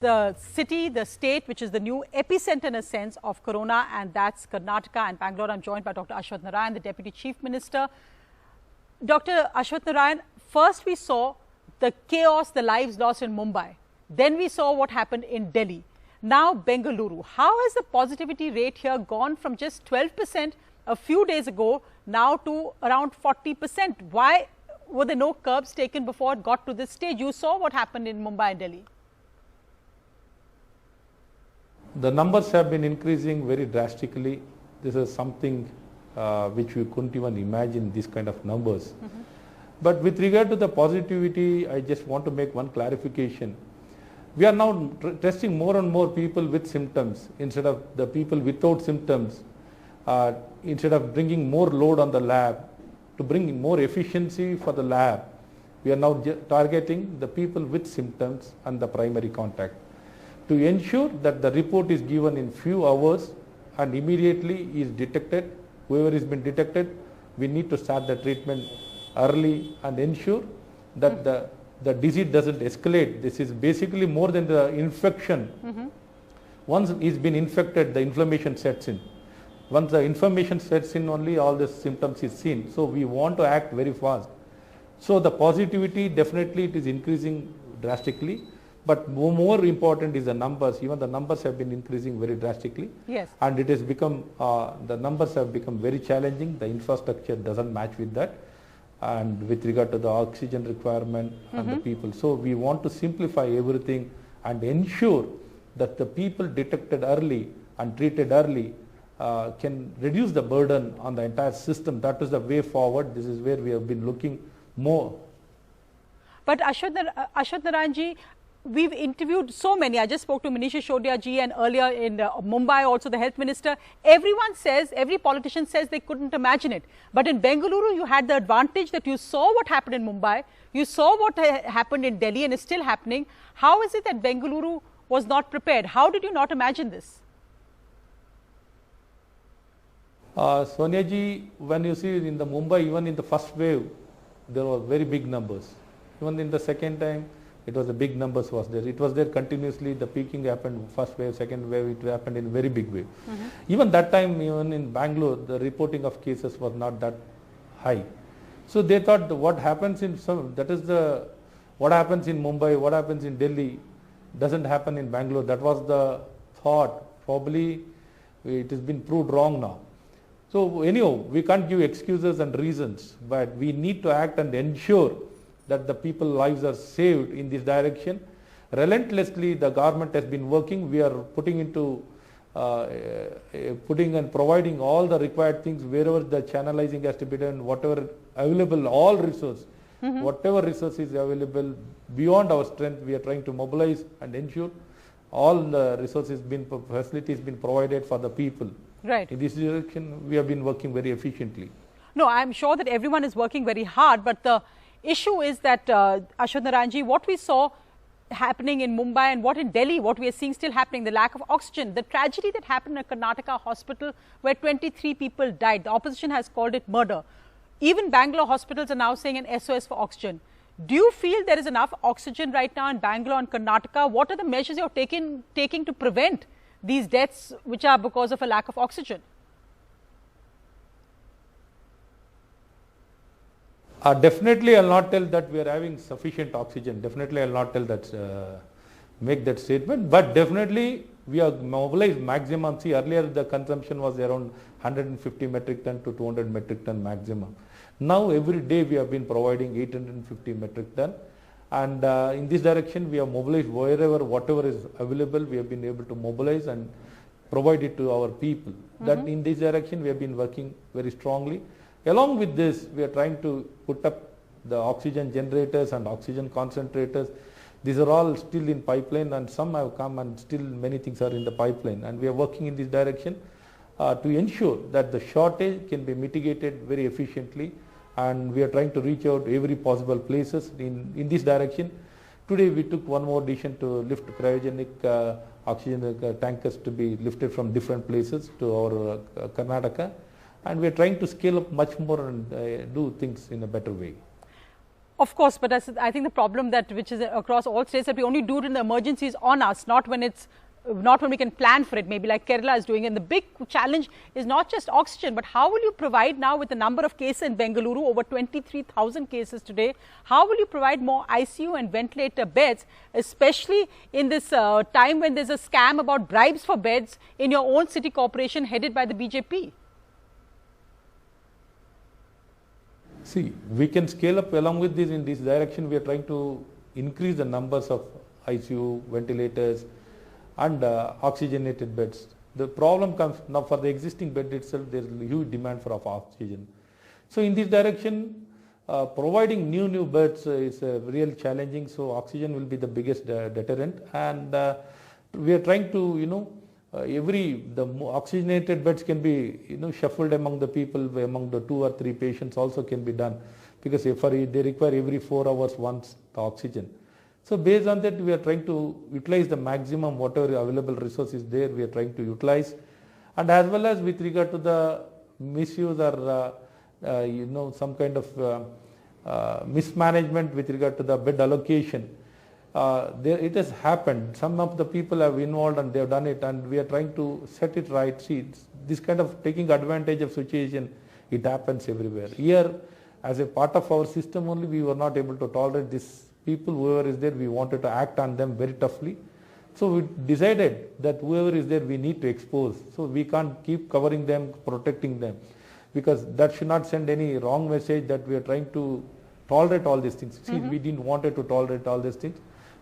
the city, the state, which is the new epicenter in a sense of corona, and that's Karnataka and Bangalore. I'm joined by Dr. Ashwath Narayan, the Deputy Chief Minister. Dr. Ashwath Narayan, first we saw the chaos, the lives lost in Mumbai. Then we saw what happened in Delhi. Now Bengaluru. How has the positivity rate here gone from just 12% a few days ago now to around 40%? Why were there no curbs taken before it got to this stage? You saw what happened in Mumbai and Delhi. The numbers have been increasing very drastically. This is something which we couldn't even imagine, these kind of numbers. But with regard to the positivity, I just want to make one clarification. We are now testing more and more people with symptoms instead of the people without symptoms. Instead of bringing more load on the lab, to bring more efficiency for the lab, we are now targeting the people with symptoms and the primary contact, to ensure that the report is given in few hours and immediately is detected. Whoever has been detected, we need to start the treatment early and ensure that the disease doesn't escalate. This is basically more than the infection. Once it's been infected, the inflammation sets in. Once the inflammation sets in, only all the symptoms is seen. So we want to act very fast. So the positivity, definitely it is increasing drastically. But more important is the numbers. Even the numbers have been increasing very drastically. Yes. And it has become, the numbers have become very challenging. The infrastructure doesn't match with that. And with regard to the oxygen requirement and the people. So we want to simplify everything and ensure that the people detected early and treated early can reduce the burden on the entire system. That is the way forward. This is where we have been looking more. But Ashwath Narayan ji, we've interviewed so many. I just spoke to Manish Sisodia ji, and earlier in Mumbai also the health minister. Everyone says, every politician says they couldn't imagine it. But in Bengaluru, you had the advantage that you saw what happened in Mumbai. You saw what happened in Delhi and is still happening. How is it that Bengaluru was not prepared? How did you not imagine this? Sonia ji, when you see in the Mumbai, even in the first wave, there were very big numbers. Even in the second time, it was a big numbers was there. It was there continuously. The peaking happened first wave, second wave, it happened in very big way. Even that time, even in Bangalore, the reporting of cases was not that high. So they thought what happens in what happens in Mumbai, what happens in Delhi doesn't happen in Bangalore. That was the thought. Probably it has been proved wrong now. So anyhow, we can't give excuses and reasons, but we need to act and ensure that the people's lives are saved in this direction. Relentlessly, the government has been working. We are putting into, putting and providing all the required things wherever the channelizing has to be done, whatever available, all resource, whatever resource is available beyond our strength, we are trying to mobilize and ensure all the resources facilities been provided for the people. Right. In this direction, we have been working very efficiently. No, I'm sure that everyone is working very hard, but the issue is that, Ashwath Narayan ji, what we saw happening in Mumbai and what in Delhi, what we are seeing still happening, the lack of oxygen, the tragedy that happened in a Karnataka hospital where 23 people died. The opposition has called it murder. Even Bangalore hospitals are now saying an SOS for oxygen. Do you feel there is enough oxygen right now in Bangalore and Karnataka? What are the measures you're taking to prevent these deaths which are because of a lack of oxygen? Definitely, I'll not tell that we are having sufficient oxygen. Definitely, I'll not tell that, make that statement. But definitely, we are mobilized maximum. See, earlier the consumption was around 150 metric ton to 200 metric ton maximum. Now, every day we have been providing 850 metric ton. And in this direction, we have mobilized wherever, whatever is available, we have been able to mobilize and provide it to our people. That in this direction, we have been working very strongly. Along with this, we are trying to put up the oxygen generators and oxygen concentrators. These are all still in pipeline, and some have come, and still many things are in the pipeline. And we are working in this direction to ensure that the shortage can be mitigated very efficiently. And we are trying to reach out every possible places in this direction. Today, we took one more decision to lift cryogenic oxygen tankers to be lifted from different places to our Karnataka. And we are trying to scale up much more and do things in a better way. Of course, but I think the problem that which is across all states that we only do it in the emergencies on us, not when we can plan for it, maybe like Kerala is doing. And the big challenge is not just oxygen, but how will you provide now with the number of cases in Bengaluru, over 23,000 cases today, how will you provide more ICU and ventilator beds, especially in this time when there's a scam about bribes for beds in your own city corporation headed by the BJP? See, we can scale up along with this. In this direction, we are trying to increase the numbers of ICU, ventilators and oxygenated beds. The problem comes now for the existing bed itself, there is a huge demand for oxygen. So in this direction, providing new beds is real challenging. So oxygen will be the biggest deterrent, and we are trying to, the oxygenated beds can be shuffled among the people, among the 2 or 3 patients also can be done, because they require every 4 hours once the oxygen. So based on that, we are trying to utilize the maximum whatever available resources there, we are trying to utilize. And as well as with regard to the misuse or some kind of mismanagement with regard to the bed allocation, it has happened. Some of the people have involved and they have done it, and we are trying to set it right. See, this kind of taking advantage of situation, it happens everywhere. Here, as a part of our system only, we were not able to tolerate this. People, whoever is there, we wanted to act on them very toughly. So we decided that whoever is there, we need to expose. So we can't keep covering them, protecting them, because that should not send any wrong message that we are trying to tolerate all these things. See, we didn't want to tolerate all these things.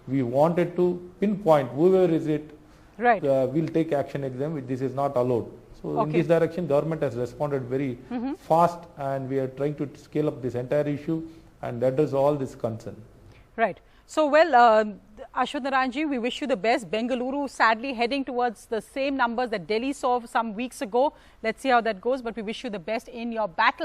We wanted to pinpoint whoever is it, right. We'll take action against them. This is not allowed. So in this direction, government has responded very fast, and we are trying to scale up this entire issue and address all this concern. Right. So, well, Ashwath Narayan ji, we wish you the best. Bengaluru sadly heading towards the same numbers that Delhi saw some weeks ago. Let's see how that goes, but we wish you the best in your battle.